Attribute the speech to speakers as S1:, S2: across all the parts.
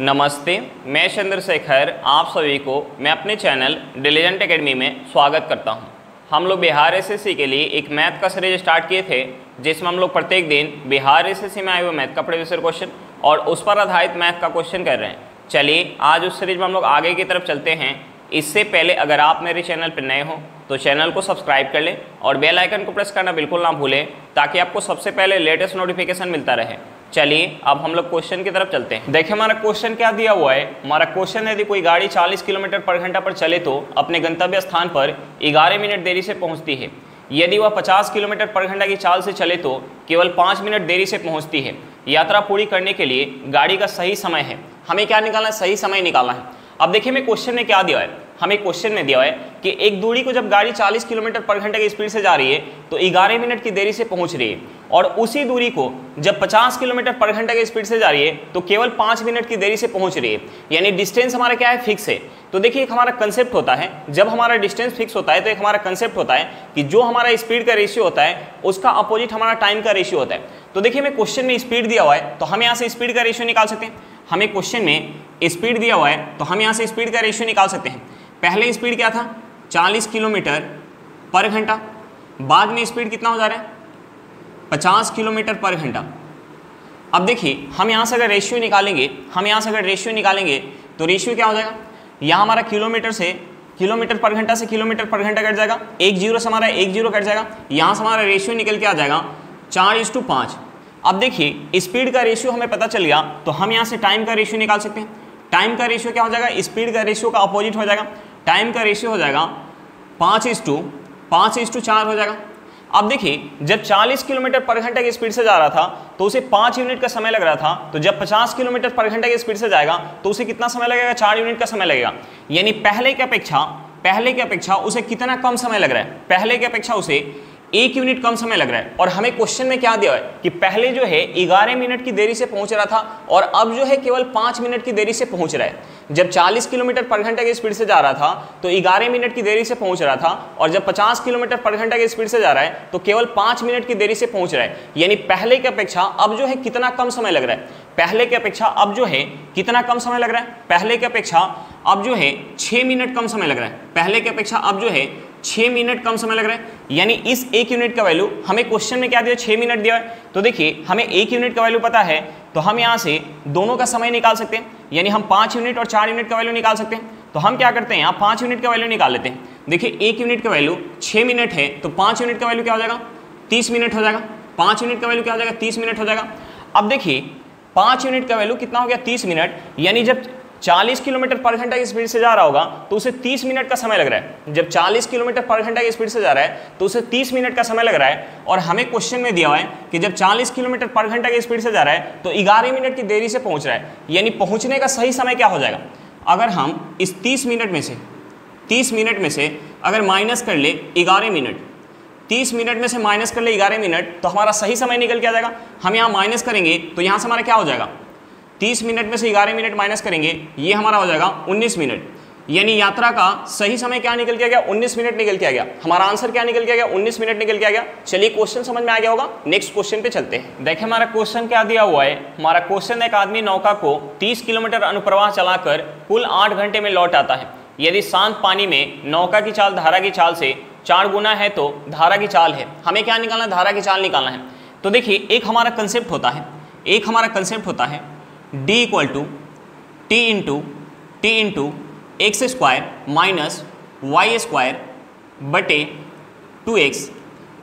S1: नमस्ते, मैं चंद्रशेखर आप सभी को मैं अपने चैनल डिलीजेंट एकेडमी में स्वागत करता हूं। हम लोग बिहार एसएससी के लिए एक मैथ का सीरीज स्टार्ट किए थे, जिसमें हम लोग प्रत्येक दिन बिहार एसएससी में आए हुए मैथ का प्रीवियस ईयर क्वेश्चन और उस पर आधारित मैथ का क्वेश्चन कर रहे हैं। चलिए आज उस सीरीज में हम लोग आगे की तरफ चलते हैं। इससे पहले अगर आप मेरे चैनल पर नए हो तो चैनल को सब्सक्राइब कर लें और बेल आइकन को प्रेस करना बिल्कुल ना भूलें, ताकि आपको सबसे पहले लेटेस्ट नोटिफिकेशन मिलता रहे। चलिए अब हम लोग क्वेश्चन की तरफ चलते हैं। देखिए हमारा क्वेश्चन क्या दिया हुआ है। हमारा क्वेश्चन है, यदि कोई गाड़ी 40 किलोमीटर पर घंटा पर चले तो अपने गंतव्य स्थान पर 11 मिनट देरी से पहुंचती है। यदि वह 50 किलोमीटर पर घंटा की चाल से चले तो केवल 5 मिनट देरी से पहुंचती है। यात्रा पूरी करने के लिए गाड़ी का सही समय है। हमें क्या निकालना है? सही समय निकालना है। अब देखिए हमें क्वेश्चन में क्या दिया है। हमें क्वेश्चन में दिया है कि एक दूरी को जब गाड़ी 40 किलोमीटर पर घंटे की स्पीड से जा रही है तो 11 मिनट की देरी से पहुंच रही है, और उसी दूरी को जब 50 किलोमीटर पर घंटे की स्पीड से जा रही है तो केवल 5 मिनट की देरी से पहुंच रही है। यानी डिस्टेंस हमारा क्या है? फिक्स है। तो देखिए एक हमारा कंसेप्ट होता है, जब हमारा डिस्टेंस फिक्स होता है तो एक हमारा कंसेप्ट होता है कि जो हमारा स्पीड का रेशियो होता है उसका अपोजिट हमारा टाइम का रेशियो होता है। तो देखिए हमें क्वेश्चन में स्पीड दिया हुआ है तो हम यहाँ से स्पीड का रेशियो निकाल सकते हैं। हमें क्वेश्चन में स्पीड दिया हुआ है तो हम यहाँ से स्पीड का रेशियो निकाल सकते हैं। पहले स्पीड क्या था? 40 किलोमीटर पर घंटा। बाद में स्पीड कितना हो जा रहा है? 50 किलोमीटर पर घंटा। अब देखिए हम यहाँ से अगर रेशियो निकालेंगे तो रेशियो क्या हो जाएगा? यहाँ हमारा किलोमीटर से किलोमीटर पर घंटा से किलोमीटर पर घंटा कट जाएगा, एक जीरो से हमारा एक जीरो कट जाएगा, यहाँ से हमारा रेशियो निकल के आ जाएगा 4:5। अब देखिए स्पीड का रेशियो हमें पता चल गया तो हम यहाँ से टाइम का रेशियो निकाल सकते हैं। टाइम का रेशियो क्या हो जाएगा? स्पीड का रेशियो का अपोजिट हो जाएगा। टाइम का रेशियो हो जाएगा 5:4 हो जाएगा। अब देखिए जब 40 किलोमीटर पर घंटे की स्पीड से जा रहा था तो उसे 5 यूनिट का समय लग रहा था, तो जब 50 किलोमीटर पर घंटे की स्पीड से जाएगा तो उसे कितना समय लगेगा? 4 यूनिट का समय लगेगा। यानी पहले की अपेक्षा उसे कितना कम समय लग रहा है? पहले की अपेक्षा उसे 1 यूनिट कम समय लग रहा है। और हमें क्वेश्चन में क्या दिया है कि पहले जो है 11 मिनट की देरी से पहुंच रहा था और अब जो है केवल 5 मिनट की देरी से पहुंच रहा है। जब 40 किलोमीटर पर घंटे की स्पीड से जा रहा था तो 11 मिनट की देरी से पहुंच रहा था, और जब 50 किलोमीटर पर घंटे की स्पीड से जा रहा है तो केवल 5 मिनट की देरी से पहुंच रहा है। यानी पहले की अपेक्षा अब जो है कितना कम समय लग रहा है? पहले की अपेक्षा अब जो है कितना कम समय लग रहा है? पहले की अपेक्षा अब जो है 6 मिनट कम समय लग रहा है। पहले की अपेक्षा अब जो है 6 मिनट कम समय लग रहा है। यानी इस 1 यूनिट का वैल्यू हमें क्वेश्चन में क्या दिया? 6 मिनट दिया है। तो देखिए हमें 1 यूनिट का वैल्यू पता है तो हम यहाँ से दोनों का समय निकाल सकते हैं। यानी हम 5 यूनिट और 4 यूनिट का वैल्यू निकाल सकते हैं। तो हम क्या करते हैं, यहाँ 5 यूनिट का वैल्यू निकाल लेते हैं। देखिए 1 यूनिट का वैल्यू 6 मिनट है तो 5 यूनिट का वैल्यू क्या हो जाएगा? 30 मिनट हो जाएगा। 5 यूनिट का वैल्यू क्या हो जाएगा? 30 मिनट हो जाएगा। अब देखिए 5 यूनिट का वैल्यू कितना हो गया? 30 मिनट। यानी जब 40 किलोमीटर पर घंटा की स्पीड से जा रहा होगा तो उसे 30 मिनट का समय लग रहा है। जब 40 किलोमीटर पर घंटा की स्पीड से जा रहा है तो उसे 30 मिनट का समय लग रहा है। और हमें क्वेश्चन में दिया हुआ है कि जब 40 किलोमीटर पर घंटा की स्पीड से जा रहा है तो 11 मिनट की देरी से पहुंच रहा है। यानी पहुंचने का सही समय क्या हो जाएगा? अगर हम इस 30 मिनट में से अगर माइनस कर ले 11 मिनट, 30 मिनट में से माइनस कर ले 11 मिनट तो हमारा सही समय निकल के आ जाएगा। हम यहाँ माइनस करेंगे तो यहाँ से हमारा क्या हो जाएगा? 30 मिनट में से 11 मिनट माइनस करेंगे, ये हमारा हो जाएगा 19 मिनट। यानी यात्रा का सही समय क्या निकल के आ गया? 19 मिनट निकल के आ गया। हमारा आंसर क्या निकल के आ गया? 19 मिनट निकल के आ गया। चलिए क्वेश्चन समझ में आ गया होगा। नेक्स्ट क्वेश्चन पे चलते हैं। देखिए हमारा क्वेश्चन क्या दिया हुआ है। हमारा क्वेश्चन, एक आदमी नौका को 30 किलोमीटर अनुप्रवाह चलाकर कुल 8 घंटे में लौट आता है। यदि शांत पानी में नौका की चाल धारा की चाल से 4 गुना है तो धारा की चाल है। हमें क्या निकालना है? धारा की चाल निकालना है। तो देखिए एक हमारा कंसेप्ट होता है d equal to t into x square minus y square बटे 2x।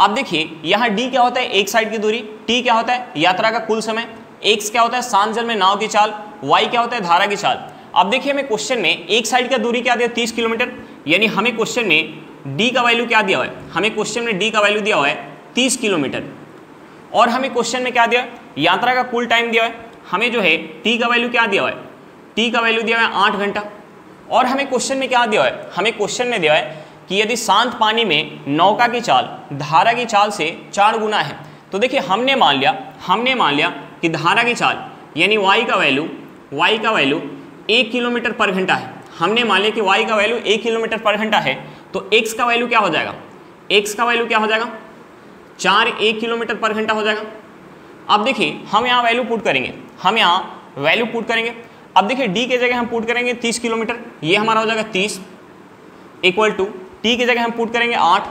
S1: अब देखिए यहाँ d क्या होता है? एक साइड की दूरी, t क्या होता है? यात्रा का कुल समय, x क्या होता है? शांत जल में नाव की चाल, y क्या होता है? धारा की चाल। अब देखिए हमें क्वेश्चन में एक साइड का दूरी क्या दिया? 30 किलोमीटर। यानी हमें क्वेश्चन में d का वैल्यू क्या दिया हुआ है? हमें क्वेश्चन में d का वैल्यू दिया हुआ है 30 किलोमीटर। और हमें क्वेश्चन में क्या दिया? यात्रा का कुल टाइम दिया है। हमें जो है t का वैल्यू क्या दिया हुआ है? t का वैल्यू दिया हुआ है 8 घंटा। और हमें क्वेश्चन में क्या दिया हुआ है? हमें क्वेश्चन में दिया है कि यदि शांत पानी में नौका की चाल धारा की चाल से 4 गुना है। तो देखिए हमने मान लिया कि धारा की चाल यानी y का वैल्यू 1 किलोमीटर पर घंटा है। हमने मान लिया कि y का वैल्यू 1 किलोमीटर पर घंटा है तो x का वैल्यू क्या हो जाएगा? 4 1 किलोमीटर पर घंटा हो जाएगा। अब देखिए हम यहाँ वैल्यू पुट करेंगे, अब देखिए डी के जगह हम पुट करेंगे 30 किलोमीटर, ये हमारा हो जाएगा 30 इक्वल टू टी की जगह हम पुट करेंगे 8,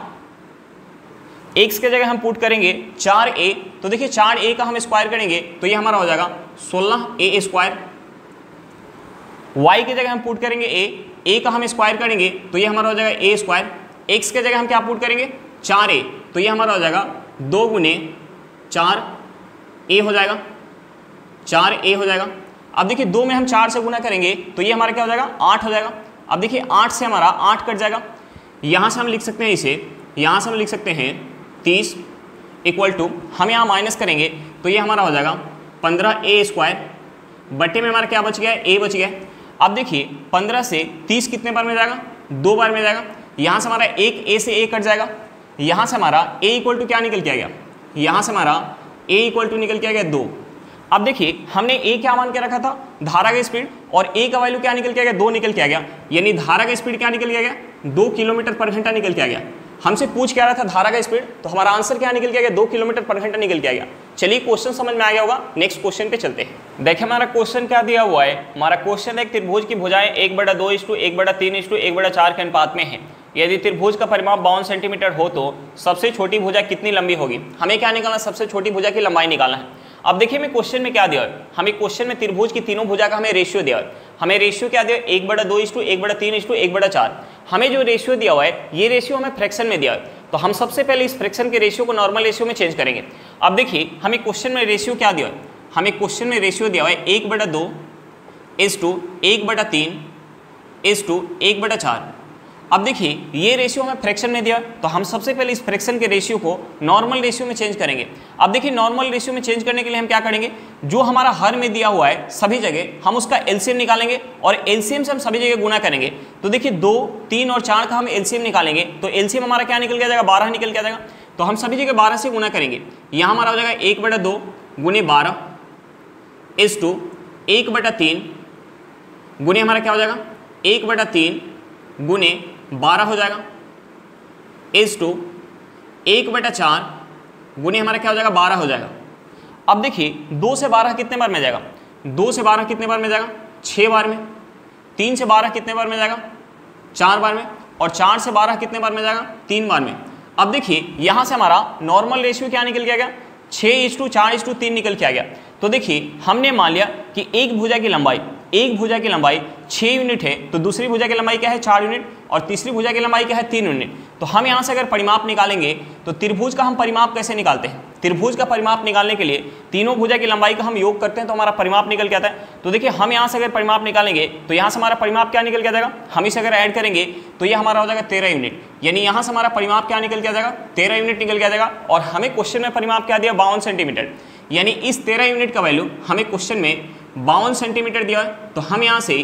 S1: एक्स के जगह हम पुट करेंगे 4a, तो देखिए 4a का हम स्क्वायर करेंगे तो ये हमारा हो जाएगा 16a स्क्वायर। y की जगह हम पुट करेंगे a का हम स्क्वायर करेंगे तो ये हमारा हो जाएगा a स्क्वायर। x के जगह हम क्या पुट करेंगे 4a, तो ये हमारा हो जाएगा 2 गुने 4a हो जाएगा, 4a हो जाएगा। अब देखिए 2 में हम 4 से गुना करेंगे तो ये हमारा क्या हो जाएगा 8 हो जाएगा। अब देखिए 8 से हमारा 8 कट जाएगा, यहाँ से हम लिख सकते हैं इसे, यहाँ से हम लिख सकते हैं 30 इक्वल टू हम यहाँ माइनस करेंगे तो ये हमारा हो जाएगा 15a स्क्वायर बटे में हमारा क्या बच गया है a बच गया है। अब देखिए 15 से 30 कितने बार में जाएगा 2 बार में जाएगा, यहाँ से हमारा एक a से a कट जाएगा, यहाँ से हमारा a इक्वल टू क्या निकल के आ गया, यहाँ से हमारा a इक्वल टू निकल के आ गया 2। अब देखिए हमने a क्या मान के रखा था धारा का स्पीड, और a का वैल्यू क्या निकल के आ गया 2 निकल के आ गया, यानी धारा का स्पीड क्या निकल के आ गया 2 किलोमीटर पर घंटा निकल के आ गया। हमसे पूछ क्या रहा था धारा का स्पीड, तो हमारा आंसर क्या निकल के आ गया 2 किलोमीटर पर घंटा निकल के आ गया। चलिए क्वेश्चन समझ में आ गया होगा, नेक्स्ट क्वेश्चन पे चलते हैं। देखिए हमारा क्वेश्चन क्या दिया हुआ है, हमारा क्वेश्चन एक त्रिभुज की भुजाएं 1/2:1/3:1/4 के अनुपात में है। यदि त्रिभुज का परिमाप 52 सेंटीमीटर हो तो सबसे छोटी भुजा कितनी लंबी होगी। हमें क्या निकालना, सबसे छोटी भुजा की लंबाई निकालना है। अब देखिए हमें क्वेश्चन में क्या दिया है, हमें क्वेश्चन में त्रिभुज की तीनों भुजा का हमें रेशियो दिया है। हमें रेशियो क्या दिया है 1/2:1/3:1/4। हमें जो रेशियो दिया हुआ है ये रेशियो हमें फ्रैक्शन में दिया है, तो हम सबसे पहले इस फ्रैक्शन के रेशियो को नॉर्मल रेशियो में चेंज करेंगे। अब देखिए हमें क्वेश्चन में रेशियो क्या दिया है, हमें क्वेश्चन में रेशियो दिया हुआ है 1/2:1/3:1/4। अब देखिए ये रेशियो हमें फ्रैक्शन में दिया, तो हम सबसे पहले इस फ्रैक्शन के रेशियो को नॉर्मल रेशियो में चेंज करेंगे। अब देखिए नॉर्मल रेशियो में चेंज करने के लिए हम क्या करेंगे, जो हमारा हर में दिया हुआ है सभी जगह हम उसका एलसीएम निकालेंगे, और एलसीएम से हम सभी जगह गुना करेंगे। तो देखिए 2, 3 और 4 का हम एलसीएम निकालेंगे तो एलसीएम हमारा क्या निकल के आ जाएगा 12 निकल के आ जाएगा। तो हम सभी जगह 12 से गुना करेंगे, यहाँ हमारा हो जाएगा 1/2 गुने 12 = 1/3 गुने हमारा क्या हो जाएगा 1/3 गुने 12 हो जाएगा = 1/4 गुने हमारा क्या हो जाएगा 12 हो जाएगा। अब देखिए 2 से 12 कितने बार में जाएगा, 2 से 12 कितने बार में जाएगा 6 बार में, 3 से 12 कितने बार में जाएगा 4 बार में, और 4 से 12 कितने बार में जाएगा 3 बार में। अब देखिए यहाँ से हमारा नॉर्मल रेशियो क्या निकल के आ गया 6:4:3 निकल के आ गया। तो देखिए हमने मान लिया कि एक भुजा की लंबाई 6 यूनिट है, तो दूसरी भुजा की लंबाई क्या है 4 यूनिट, और तीसरी भुजा की लंबाई क्या है 3 यूनिट। तो हम यहाँ से अगर परिमाप निकालेंगे तो त्रिभुज का हम परिमाप कैसे निकालते हैं, त्रिभुज का परिमाप निकालने के लिए तीनों भुजा की लंबाई का हम योग करते हैं तो हमारा परिमाप निकल के आता है। तो देखिए हम यहाँ से अगर परिमाप निकालेंगे तो यहाँ से हमारा परिमाप क्या निकल के आ जाएगा, हम इसे अगर ऐड करेंगे तो ये हमारा हो जाएगा 13 यूनिट, यानी यहाँ से हमारा परिमाप क्या निकल के आ जाएगा 13 यूनिट निकल के आ जाएगा। और हमें क्वेश्चन में परिमाप क्या दिया 52 सेंटीमीटर, यानी इस 13 यूनिट का वैल्यू हमें क्वेश्चन में 52 सेंटीमीटर दिया है। तो हम यहाँ से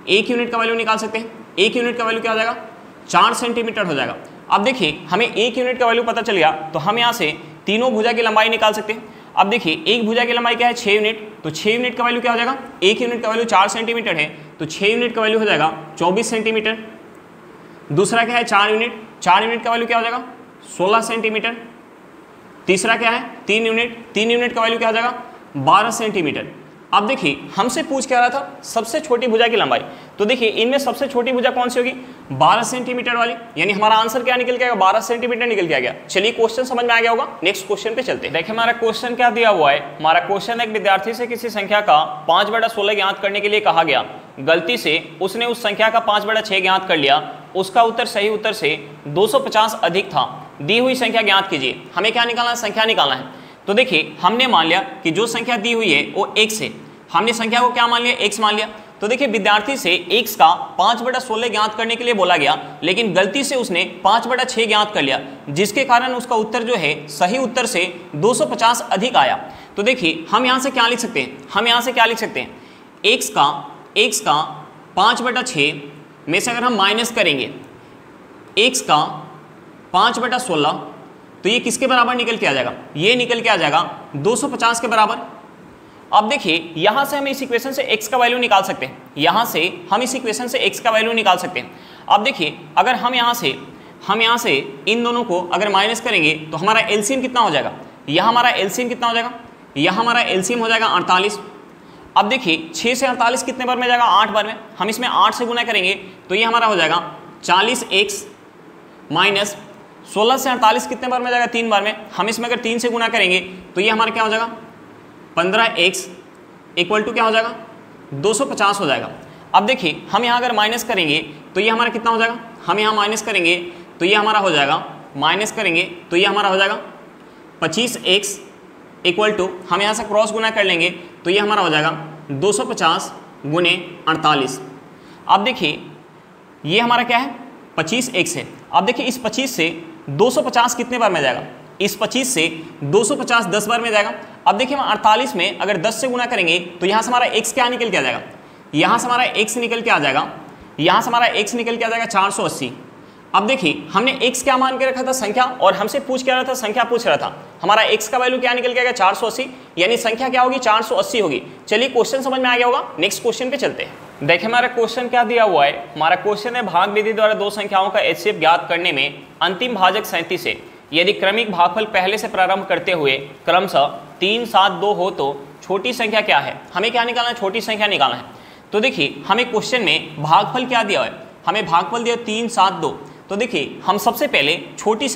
S1: 1 यूनिट का वैल्यू निकाल सकते हैं, 1 यूनिट का वैल्यू क्या हो जाएगा 4 सेंटीमीटर हो जाएगा। अब देखिए हमें 1 यूनिट का वैल्यू पता चल गया तो हम यहाँ से तीनों भुजा की लंबाई निकाल सकते हैं। अब देखिए एक भुजा की लंबाई क्या है 6 यूनिट, तो 6 यूनिट का वैल्यू क्या हो जाएगा, 1 यूनिट का वैल्यू 4 सेंटीमीटर है तो 6 यूनिट का वैल्यू हो जाएगा 24 सेंटीमीटर। दूसरा क्या है 4 यूनिट, 4 यूनिट का वैल्यू क्या हो जाएगा 16 सेंटीमीटर। तीसरा क्या है 3 यूनिट, 3 यूनिट का वैल्यू क्या हो जाएगा 12 सेंटीमीटर। अब देखिए हमसे पूछ क्या रहा था सबसे छोटी भुजा की लंबाई, तो देखिए इनमें सबसे छोटी भुजा कौन सी होगी 12 सेंटीमीटर वाली, यानी हमारा आंसर क्या निकल के आएगा 12 सेंटीमीटर निकल के आ गया। चलिए क्वेश्चन समझ में आ गया होगा, नेक्स्ट क्वेश्चन पे चलते हैं। देखिए हमारा क्वेश्चन क्या दिया हुआ है, हमारा क्वेश्चन एक विद्यार्थी से किसी संख्या का 5/16 ज्ञात करने के लिए कहा गया, गलती से उसने उस संख्या का 5/6 ज्ञात कर लिया, उसका उत्तर सही उत्तर से 250 अधिक था, दी हुई संख्या ज्ञात कीजिए। हमें क्या निकालना है, संख्या निकालना है। तो देखिए हमने मान लिया कि जो संख्या दी हुई है वो x है, हमने संख्या को क्या मान लिया x मान लिया। तो देखिए विद्यार्थी से x का 5/16 ज्ञात करने के लिए बोला गया, लेकिन गलती से उसने 5/6 ज्ञात कर लिया, जिसके कारण उसका उत्तर जो है सही उत्तर से 250 अधिक आया। तो देखिए हम यहाँ से क्या लिख सकते हैं, हम यहाँ से क्या लिख सकते हैं x का 5/6 में से अगर हम माइनस करेंगे x का 5/16 तो ये किसके बराबर निकल के आ जाएगा, ये निकल के आ जाएगा 250 के बराबर। अब देखिए यहाँ से हम इस इक्वेशन से x का वैल्यू निकाल सकते हैं, यहाँ से हम इस इक्वेशन से x का वैल्यू निकाल सकते हैं। अब देखिए अगर हम यहाँ से इन दोनों को अगर माइनस करेंगे तो हमारा एलसीएम कितना हो जाएगा, यहाँ हमारा एलसीएम कितना हो जाएगा, यहाँ हमारा एलसीएम हो जाएगा 48। अब देखिए 6 से 48 कितने बार में जाएगा, 8 बार में। हम इसमें 8 से गुना करेंगे तो ये हमारा हो जाएगा 40x माइनस 16 से 48 कितने बार में जाएगा, 3 बार में। हम इसमें अगर 3 से गुना करेंगे तो ये हमारा क्या हो जाएगा 15x इक्वल टू क्या हो जाएगा 250 हो जाएगा। अब देखिए हम यहाँ अगर माइनस करेंगे तो ये हमारा कितना हो जाएगा, हम यहाँ माइनस करेंगे तो ये हमारा हो जाएगा, माइनस करेंगे तो ये हमारा हो जाएगा 25x इक्वल टू, हम यहाँ से क्रॉस गुना कर लेंगे तो ये हमारा हो जाएगा 250 गुने 48। अब देखिए ये हमारा क्या है 25x है। अब देखिए इस 25 से 250 कितने बार में जाएगा, इस 25 से 250 10 बार में जाएगा। अब देखिए हम 48 में अगर 10 से गुना करेंगे तो यहाँ से हमारा x क्या निकल के आ जाएगा, यहाँ से हमारा x निकल के आ जाएगा, यहाँ से हमारा x निकल के आ जाएगा 480। अब देखिए हमने x क्या मान के रखा था संख्या, और हमसे पूछ क्या रहा था, संख्या पूछ रहा था। हमारा x का वैल्यू क्या निकल के आएगा 480, यानी संख्या क्या होगी 480 होगी। चलिए क्वेश्चन समझ में आ गया होगा, नेक्स्ट क्वेश्चन पे चलते हैं। देखिए हमारा क्वेश्चन क्या दिया हुआ है, हमारा क्वेश्चन है भाग विधि द्वारा दो संख्याओं का HCF ज्ञात करने में अंतिम भाजक 37 है, यदि क्रमिक भागफल पहले से प्रारंभ करते हुए क्रमशः 3, 7, 2 हो तो छोटी संख्या क्या है। हमें क्या निकालना है, छोटी संख्या निकालना है। तो देखिए हमें क्वेश्चन में भागफल क्या दिया है, हमें भागफल दिया 3, 7, 2। तो देखिए हम सबसे पहले छोटी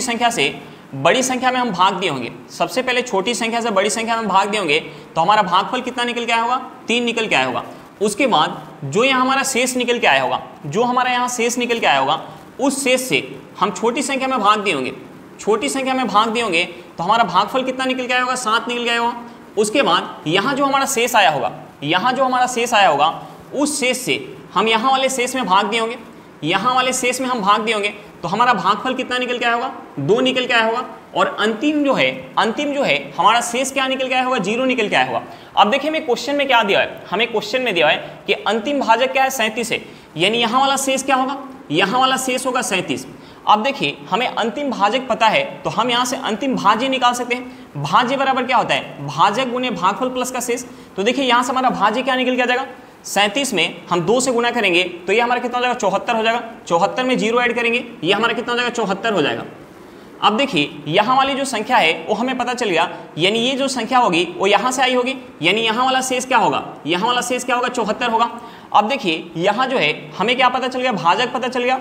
S1: संख्या से बड़ी संख्या में हम भाग दिए होंगे। सबसे पहले छोटी संख्या से बड़ी संख्या में भाग दिए होंगे तो हमारा भागफल कितना निकल के आया होगा, 3 निकल के आया होगा। उसके बाद जो यहाँ हमारा शेष निकल के आया होगा, जो हमारा यहाँ शेष निकल के आया होगा, उस शेष से हम छोटी संख्या में भाग दिए होंगे। छोटी संख्या में भाग दिए होंगे तो हमारा भागफल कितना निकल के आया होगा, 7 निकल के आया होगा। उसके बाद यहाँ जो हमारा शेष आया होगा, यहाँ जो हमारा शेष आया होगा, उस शेष से हम यहाँ वाले शेष में भाग दिए होंगे, यहाँ वाले शेष में हम भाग दिए होंगे तो हमारा भागफल कितना निकल के आया होगा, 2 निकल के आया होगा। और अंतिम जो है हमारा शेष क्या निकल के आया होगा, 0 निकल के आया होगा। अब देखिए हमें क्वेश्चन में क्या दिया है, हमें क्वेश्चन में दिया है कि अंतिम भाजक क्या है 37 है, यानी यहाँ वाला शेष क्या होगा, यहाँ वाला शेष होगा 37। अब देखिए हमें अंतिम भाजक पता है तो हम यहाँ से अंतिम भाज्य निकाल सकते हैं। भाज्य बराबर क्या होता है, भाजक गुने भागफल प्लस का शेष। तो देखिए यहाँ से हमारा भाज्य क्या निकल के आ जाएगा, 37 में हम 2 से गुना करेंगे तो ये हमारा कितना हो जाएगा, 74 हो जाएगा। 74 में 0 ऐड करेंगे, ये हमारा कितना हो जाएगा, 74 हो जाएगा। अब देखिए यहाँ वाली जो संख्या है वो हमें पता चल गया, यानी ये जो संख्या होगी वो यहाँ से आई होगी, यानी यहाँ वाला शेष क्या होगा, यहाँ वाला शेष क्या होगा, 74 होगा। अब देखिए यहाँ जो है हमें क्या पता चल गया, भाजक पता चल गया,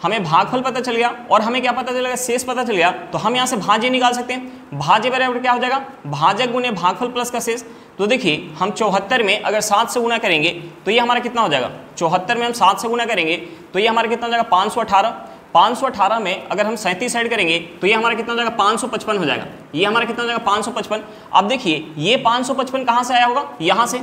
S1: हमें भागफल पता चल गया, और हमें क्या पता चलेगा, शेष पता चल गया। तो हम यहाँ से भाज्य निकाल सकते हैं। भाज्य बराबर क्या हो जाएगा, भाजक गुने भागफल प्लस का शेष। तो देखिए हम 74 में अगर 7 से गुना करेंगे तो ये हमारा कितना हो जाएगा, 74 में हम 7 से गुना करेंगे तो ये हमारा कितना हो जाएगा, 518। 518 में अगर हम 37 ऐड करेंगे तो ये हमारा कितना हो जाएगा, 555 हो जाएगा। ये हमारा कितना हो जाएगा, 555। अब देखिए ये 555 कहाँ से आया होगा, यहाँ से,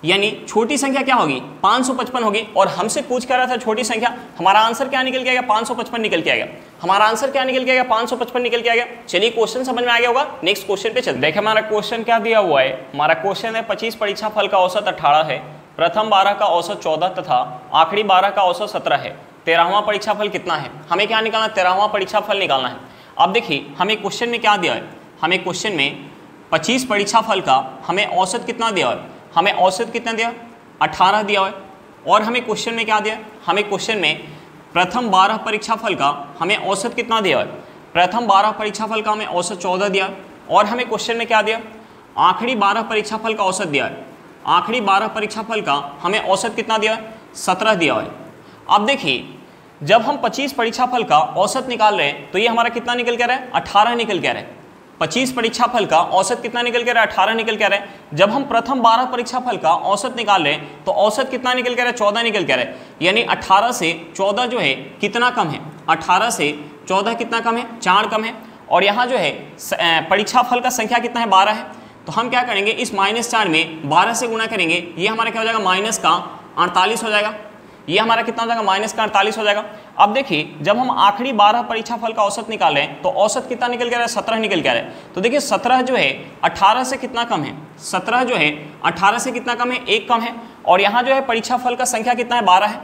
S1: यानी छोटी संख्या क्या होगी, 555 होगी। और हमसे पूछ कर रहा था छोटी संख्या, हमारा आंसर क्या निकल के आएगा, 555 निकल के आएगा। हमारा आंसर क्या निकल के आएगा, 555 निकल के आएगा। चलिए क्वेश्चन समझ में आ गया होगा, नेक्स्ट क्वेश्चन पे चलते हैं। देखिए हमारा क्वेश्चन क्या दिया हुआ है, हमारा क्वेश्चन है 25 परीक्षा फल का औसत 18 है, प्रथम 12 का औसत 14 तथा आखिरी 12 का औसत 17 है। 13वां परीक्षा फल कितना है। हमें क्या निकालना, 13वां परीक्षा फल निकालना है। अब देखिए हमें क्वेश्चन में क्या दिया है, हमें क्वेश्चन में 25 परीक्षा फल का हमें औसत कितना दिया है, हमें औसत कितना दिया, 18 दिया है। और हमें क्वेश्चन में क्या दिया, हमें क्वेश्चन में प्रथम 12 परीक्षा फल का हमें औसत कितना दिया है, प्रथम 12 परीक्षा फल का हमें औसत 14 दिया। और हमें क्वेश्चन में क्या दिया, आखिरी 12 परीक्षा फल का औसत दिया है। आखिरी 12 परीक्षा फल का हमें औसत कितना दिया है, 17 दिया है। अब देखिए जब हम 25 परीक्षा फल का औसत निकाल रहे हैं तो ये हमारा कितना निकल के आ रहा है, 18 निकल के आ रहा है। 25 परीक्षा फल का औसत कितना निकल के आ रहा है, 18 निकल के आ रहा है। जब हम प्रथम 12 परीक्षा फल का औसत निकाल रहे हैं तो औसत कितना निकल के आ रहा है, 14 निकल के आ रहा है। यानी 18 से 14 जो है कितना कम है, 18 से 14 कितना कम है, 4 कम है। और यहाँ जो है परीक्षा फल का संख्या कितना है, 12 है। तो हम क्या करेंगे, इस -4 में 12 से गुना करेंगे, ये हमारा क्या हो जाएगा, माइनस का 48 हो जाएगा। ये हमारा कितना हो जाएगा, माइनस का 48 हो जाएगा। अब देखिए जब हम आखिरी 12 परीक्षा फल का औसत निकाल रहे हैं तो औसत कितना निकल के आ रहा है, 17 निकल के आ रहा है। तो देखिए 17 जो है 18 से कितना कम है, 17 जो है 18 से कितना कम है, 1 कम है। और यहाँ जो है परीक्षा फल का संख्या कितना है, 12 है।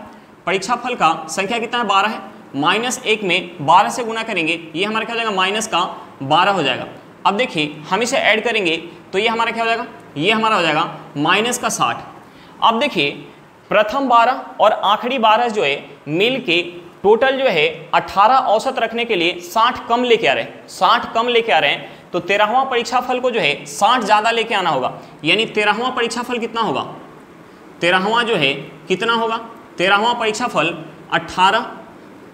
S1: परीक्षा फल का संख्या कितना है, 12 है। -1 में 12 से गुना करेंगे, ये हमारा क्या हो जाएगा, माइनस का 12 हो जाएगा। अब देखिए हम इसे ऐड करेंगे तो ये हमारा क्या हो जाएगा, ये हमारा हो जाएगा माइनस का 60। अब देखिए प्रथम 12 और आखिरी 12 जो है मिल के टोटल जो है 18 औसत रखने के लिए 60 कम लेके आ रहे हैं, 60 कम लेके आ रहे हैं। तो 13वां परीक्षाफल को जो है 60 ज़्यादा लेके आना होगा, यानी 13वां परीक्षाफल कितना होगा, 13वां जो है कितना होगा, 13वां परीक्षाफल 18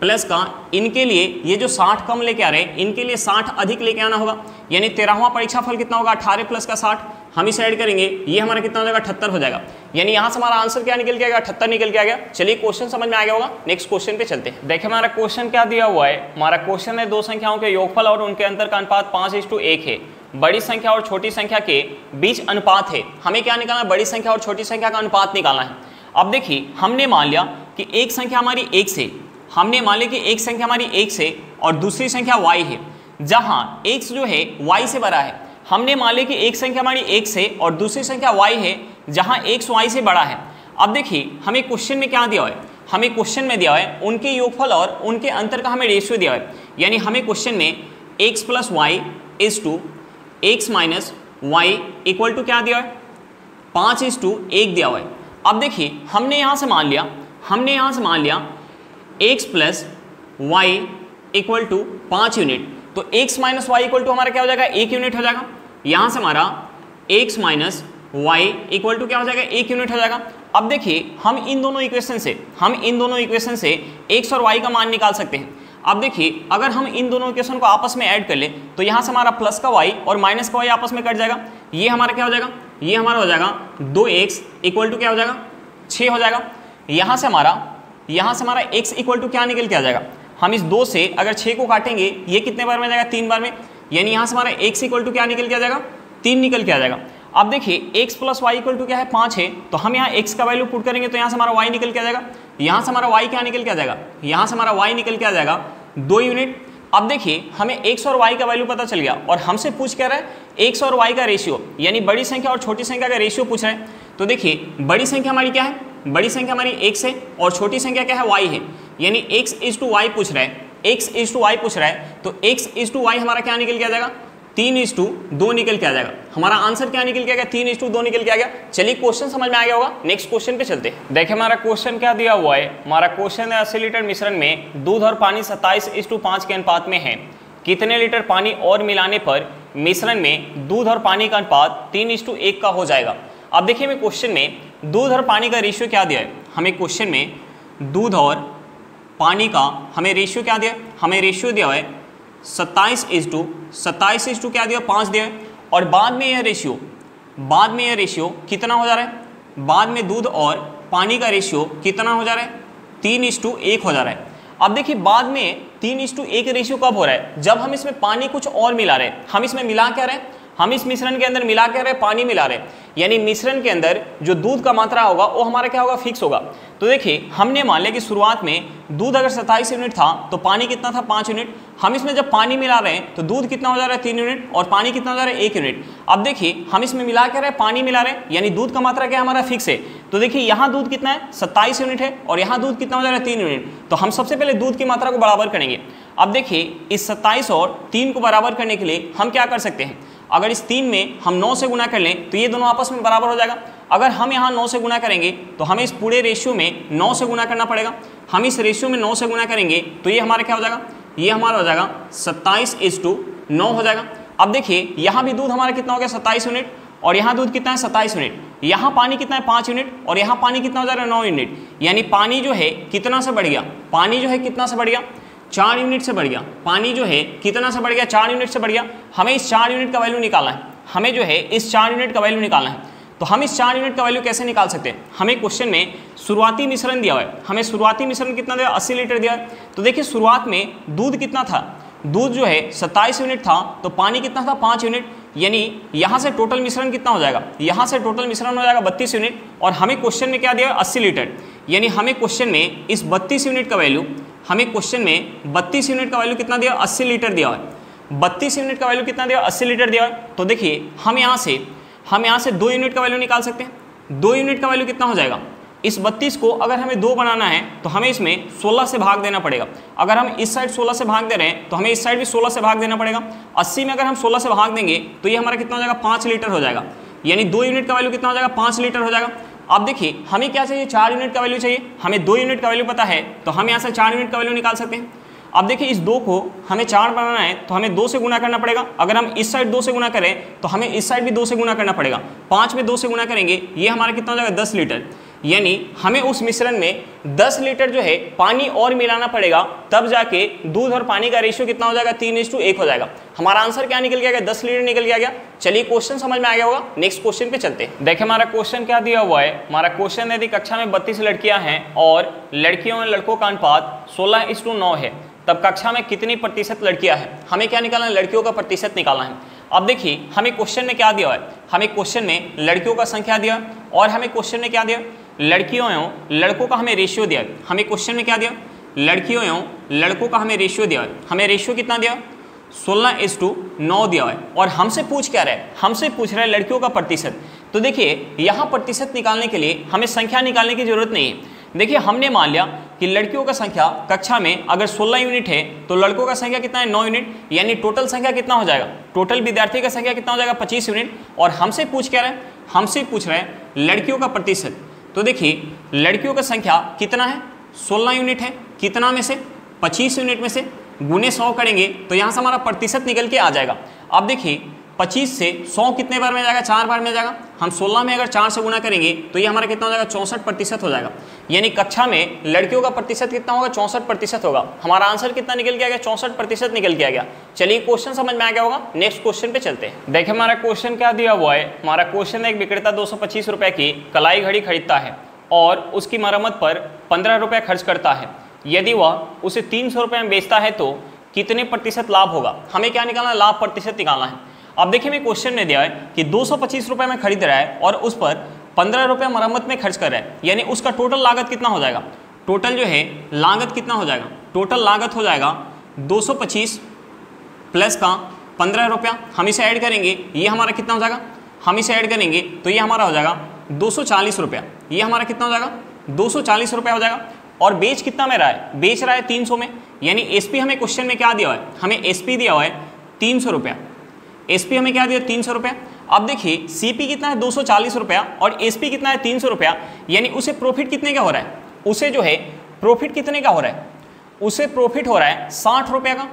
S1: प्लस का इनके लिए ये जो 60 कम लेके आ रहे हैं इनके लिए 60 अधिक लेके आना होगा, यानी 13वां परीक्षाफल कितना होगा 18 प्लस का 60, हम इसे ऐड करेंगे ये हमारा कितना हो जाएगा 78 हो जाएगा, यानी यहाँ से हमारा आंसर क्या निकल के आएगा 78 निकल के आ गया। चलिए क्वेश्चन समझ में आ गया होगा, नेक्स्ट क्वेश्चन पे चलते हैं। देखिए हमारा क्वेश्चन क्या दिया हुआ है, हमारा क्वेश्चन है दो संख्याओं के योगफल और उनके अंतर का अनुपात 5:1 है, बड़ी संख्या और छोटी संख्या के बीच अनुपात है, हमें क्या निकालना है, बड़ी संख्या और छोटी संख्या का अनुपात निकालना है। अब देखिए हमने मान लिया कि एक संख्या हमारी 1 से, हमने मान लिया कि एक संख्या हमारी 1 से और दूसरी संख्या y है, जहां x जो है y से बड़ा है। हमने मान लिया कि एक संख्या हमारी 1 से और दूसरी संख्या y है, जहां x y से बड़ा है। अब देखिए हमें क्वेश्चन में क्या दिया है, हमें क्वेश्चन में दिया है उनके योगफल और उनके अंतर का हमें रेशियो दिया है, यानी हमें क्वेश्चन में x + y = x - y = क्या दिया है, 5:1 दिया हुआ है। अब देखिए हमने यहाँ से मान लिया x + y = 5 यूनिट, तो x - y = हमारा क्या हो जाएगा 1 यूनिट हो जाएगा। यहाँ से हमारा x - y = क्या हो जाएगा 1 यूनिट हो जाएगा। अब देखिए हम इन दोनों इक्वेशन से x और y का मान निकाल सकते हैं। अब देखिए अगर हम इन दोनों इक्वेशन को आपस में ऐड कर ले तो यहाँ से हमारा प्लस का y और माइनस का y आपस में कट जाएगा, ये हमारा क्या हो जाएगा, ये हमारा हो जाएगा 2x = क्या हो जाएगा 6 हो जाएगा। यहाँ से हमारा x = क्या निकल के आ जाएगा, हम इस 2 से अगर 6 को काटेंगे ये कितने बार में आ जाएगा 3 बार में, यानी यहाँ से हमारा x = क्या निकल के आ जाएगा 3 निकल के आ जाएगा। अब देखिए x + y = क्या है 5 है, तो हम यहाँ x का वैल्यू पुट करेंगे तो यहाँ से हमारा y निकल के आ जाएगा, यहाँ से हमारा y क्या निकल के आ जाएगा, यहाँ से हमारा y निकल के आ जाएगा 2 यूनिट। अब देखिए हमें x और y का वैल्यू पता चल गया और हमसे पूछ क्या रहा है x और y का रेशियो, यानी बड़ी संख्या और छोटी संख्या का रेशियो पूछ रहे हैं। तो देखिए बड़ी संख्या हमारी क्या है, बड़ी संख्या हमारी x है और छोटी संख्या क्या है y है, यानी x/y पूछ रहा है, x/y पूछ रहा है, तो x/y हमारा क्या निकल के आ जाएगा 3:2 निकल के आ जाएगा। हमारा आंसर क्या निकल के आ गया 3:2 निकल के आ गया। चलिए क्वेश्चन समझ में आ गया होगा, नेक्स्ट क्वेश्चन पे चलते हैं। देखिए हमारा क्वेश्चन क्या दिया हुआ है, हमारा क्वेश्चन है 80 लीटर मिश्रण में दूध और पानी 27:5 के अनुपात में है, कितने लीटर पानी और मिलाने पर मिश्रण में दूध और पानी का अनुपात 3:1 का हो जाएगा। अब देखिए हमें क्वेश्चन में दूध और पानी का रेशियो क्या दिया है, हमें क्वेश्चन में दूध और पानी का हमें रेशियो क्या दिया है, हमें रेशियो दिया है 27:27 क्या दिया 5 दिया है, और बाद में यह रेशियो कितना हो जा रहा है, बाद में दूध और पानी का रेशियो कितना हो जा रहा है 3:1 हो जा रहा है। अब देखिए बाद में 3:1 रेशियो कब हो रहा है, जब हम इसमें पानी कुछ और मिला रहे हैं, हम इसमें मिला क्या रहे हैं, हम इस मिश्रण के अंदर मिला क्या रहे हैं, पानी मिला रहे हैं, यानी मिश्रण के अंदर जो दूध का मात्रा होगा वो हमारा क्या होगा फिक्स होगा। तो देखिए हमने मान लिया कि शुरुआत में दूध अगर 27 यूनिट था तो पानी कितना था 5 यूनिट, हम इसमें जब पानी मिला रहे हैं तो दूध कितना हो जा रहा है 3 यूनिट और पानी कितना हो जा रहा है 1 यूनिट। अब देखिए हम इसमें मिला क्या रहे हैं, पानी मिला रहे हैं, यानी दूध का मात्रा क्या हमारा फिक्स है। तो देखिए यहाँ दूध कितना है 27 यूनिट है और यहाँ दूध कितना हो जा रहा है 3 यूनिट, तो हम सबसे पहले दूध की मात्रा को बराबर करेंगे। अब देखिए इस 27 और 3 को बराबर करने के लिए हम क्या कर सकते हैं, अगर इस 3 में हम 9 से गुना कर लें तो ये दोनों आपस में बराबर हो जाएगा। अगर हम यहाँ 9 से गुना करेंगे तो हमें इस पूरे रेशियो में 9 से गुना करना पड़ेगा, हम इस रेशियो में 9 से गुना करेंगे तो ये हमारा क्या हो जाएगा, ये हमारा हो जाएगा 27:9 हो जाएगा। अब देखिए यहाँ भी दूध हमारा कितना हो गया 27 यूनिट और यहाँ दूध कितना है 27 यूनिट, यहाँ पानी कितना है 5 यूनिट और यहाँ पानी कितना हो जा रहा है 9 यूनिट, यानी पानी जो है कितना से बढ़ गया, पानी जो है कितना से बढ़ गया 4 यूनिट से बढ़ गया, पानी जो है कितना से बढ़ गया 4 यूनिट से बढ़ गया। हमें इस 4 यूनिट का वैल्यू निकालना है, हमें जो है इस 4 यूनिट का वैल्यू निकालना है। तो हम इस 4 यूनिट का वैल्यू कैसे निकाल सकते हैं, हमें क्वेश्चन में शुरुआती मिश्रण दिया हुआ है, हमें शुरुआती मिश्रण कितना दिया 80 लीटर दिया है। तो देखिए शुरुआत में दूध कितना था, दूध जो है 27 यूनिट था तो पानी कितना था 5 यूनिट, यानी यहाँ से टोटल मिश्रण कितना हो जाएगा, यहाँ से टोटल मिश्रण हो जाएगा 32 यूनिट और हमें क्वेश्चन में क्या दिया 80 लीटर, यानी हमें क्वेश्चन में इस 32 यूनिट का वैल्यू, हमें क्वेश्चन में 32 यूनिट का वैल्यू कितना दिया 80 लीटर दिया है, 32 यूनिट का वैल्यू कितना दिया 80 लीटर दिया है। तो देखिए हम यहाँ से 2 यूनिट का वैल्यू निकाल सकते हैं। 2 यूनिट का वैल्यू कितना हो जाएगा, इस 32 को अगर हमें 2 बनाना है तो हमें इसमें 16 से भाग देना पड़ेगा। अगर हम इस साइड 16 से भाग दे रहे हैं तो हमें इस साइड भी 16 से भाग देना पड़ेगा। 80 में अगर हम 16 से भाग देंगे तो ये हमारा कितना हो जाएगा 5 लीटर हो जाएगा, यानी 2 यूनिट का वैल्यू कितना हो जाएगा 5 लीटर हो जाएगा। अब देखिए हमें क्या चाहिए 4 यूनिट का वैल्यू चाहिए, हमें 2 यूनिट का वैल्यू पता है तो हम यहाँ से 4 यूनिट का वैल्यू निकाल सकते हैं। अब देखिए इस 2 को हमें 4 बनाना है तो हमें 2 से गुना करना पड़ेगा। अगर हम इस साइड 2 से गुना करें तो हमें इस साइड भी 2 से गुना करना पड़ेगा। 5 में 2 से गुना करेंगे, ये हमारा कितना हो जाएगा 10 लीटर। यानी हमें उस मिश्रण में 10 लीटर जो है पानी और मिलाना पड़ेगा, तब जाके दूध और पानी का रेशियो कितना हो जाएगा 3:1 हो जाएगा। हमारा आंसर क्या निकल गया, 10 लीटर निकल गया। चलिए क्वेश्चन समझ में आ गया होगा, नेक्स्ट क्वेश्चन पे चलते हैं। देखिए हमारा क्वेश्चन क्या दिया हुआ है। हमारा क्वेश्चन यदि कक्षा में 32 लड़कियां हैं और लड़कियों और लड़कों का अनुपात 16:9 है, तब कक्षा में कितनी प्रतिशत लड़कियां हैं। हमें क्या निकालना है, लड़कियों का प्रतिशत निकालना है। अब देखिए हमें क्वेश्चन में क्या दिया है, हमें क्वेश्चन में लड़कियों का संख्या दिया और हमें क्वेश्चन में क्या दिया, लड़कियों एवं लड़कों का हमें रेशियो दिया। हमें क्वेश्चन में क्या दिया, लड़कियों एवं लड़कों का हमें रेशियो दिया है। हमें रेशियो कितना दिया, 16:9 दिया है। और हमसे पूछ क्या रहा है, हमसे पूछ रहा है लड़कियों का प्रतिशत। तो देखिए यहाँ प्रतिशत निकालने के लिए हमें संख्या निकालने की जरूरत नहीं है। देखिए हमने मान लिया कि लड़कियों का संख्या कक्षा में अगर 16 यूनिट है तो लड़कों का संख्या कितना है 9 यूनिट, यानी टोटल संख्या कितना हो जाएगा, टोटल विद्यार्थी का संख्या कितना हो जाएगा 25 यूनिट। और हमसे पूछ क्या रहा है, हमसे पूछ रहे हैं लड़कियों का प्रतिशत। तो देखिए लड़कियों का संख्या कितना है 16 यूनिट है, कितना में से 25 यूनिट में से गुने 100 करेंगे तो यहाँ से हमारा प्रतिशत निकल के आ जाएगा। अब देखिए 25 से 100 कितने बार में जाएगा, 4 बार में जाएगा। हम 16 में अगर 4 से गुना करेंगे तो ये हमारा कितना हो जाएगा 64% हो जाएगा। यानी कक्षा में लड़कियों का प्रतिशत कितना होगा 64% होगा। हमारा आंसर कितना निकल के आ गया, 64% निकल के आ गया। चलिए क्वेश्चन समझ में आ गया होगा, नेक्स्ट क्वेश्चन पे चलते हैं। देखिए हमारा क्वेश्चन क्या दिया हुआ है। हमारा क्वेश्चन है, एक विक्रेता 225 रुपए की कलाई घड़ी खरीदता है और उसकी मरम्मत पर 15 रुपये खर्च करता है। यदि वह उसे 300 रुपये में बेचता है तो कितने प्रतिशत लाभ होगा। हमें क्या निकालना है, लाभ प्रतिशत निकालना है। अब देखिए मैं क्वेश्चन में दिया है कि 225 रुपये में खरीद रहा है और उस पर 15 रुपये मरम्मत में खर्च कर रहा है, यानी उसका टोटल लागत कितना हो जाएगा, टोटल जो है लागत कितना हो जाएगा, टोटल लागत हो जाएगा 225 प्लस का 15 रुपया। हम इसे ऐड करेंगे, ये हमारा कितना हो जाएगा, हम इसे ऐड करेंगे तो ये हमारा हो जाएगा 240 रुपया। ये हमारा कितना हो जाएगा 240 रुपया हो जाएगा। और बेच कितना में रहा है, बेच रहा है 300 में, यानी एसपी हमें क्वेश्चन में क्या दिया हुआ है, हमें एसपी दिया हुआ है 300 रुपया। एसपी हमें क्या दिया 300 रुपया। अब देखिए सीपी कितना है 240 रुपया और एसपी कितना है 300 रुपया, यानी उसे प्रॉफिट कितने का हो रहा है, उसे जो है प्रॉफिट कितने का हो रहा है, उसे प्रॉफिट हो रहा है 60 रुपये का।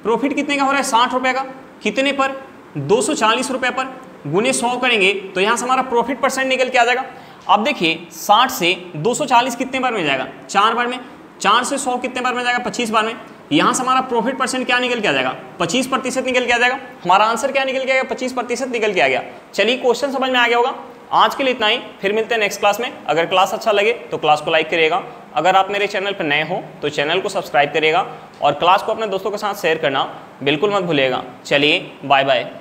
S1: प्रॉफिट कितने का हो रहा है 60 रुपये का, कितने पर 240 रुपये पर, गुने 100 करेंगे तो यहाँ से हमारा प्रॉफिट परसेंट निकल के आ जाएगा। अब देखिए 60 से 240 कितने बार में जाएगा, 4 बार में। 4 से 100 कितने बार में जाएगा, 25 बार में। यहाँ से हमारा प्रॉफिट परसेंट क्या निकल के आ जाएगा, 25% निकल के आ जाएगा। हमारा आंसर क्या निकल के आएगा, 25% निकल के आ गया। चलिए क्वेश्चन समझ में आ गया होगा। आज के लिए इतना ही, फिर मिलते हैं नेक्स्ट क्लास में। अगर क्लास अच्छा लगे तो क्लास को लाइक करिएगा। अगर आप मेरे चैनल पर नए हो तो चैनल को सब्सक्राइब करिएगा और क्लास को अपने दोस्तों के साथ शेयर करना बिल्कुल मत भूलिएगा। चलिए बाय बाय।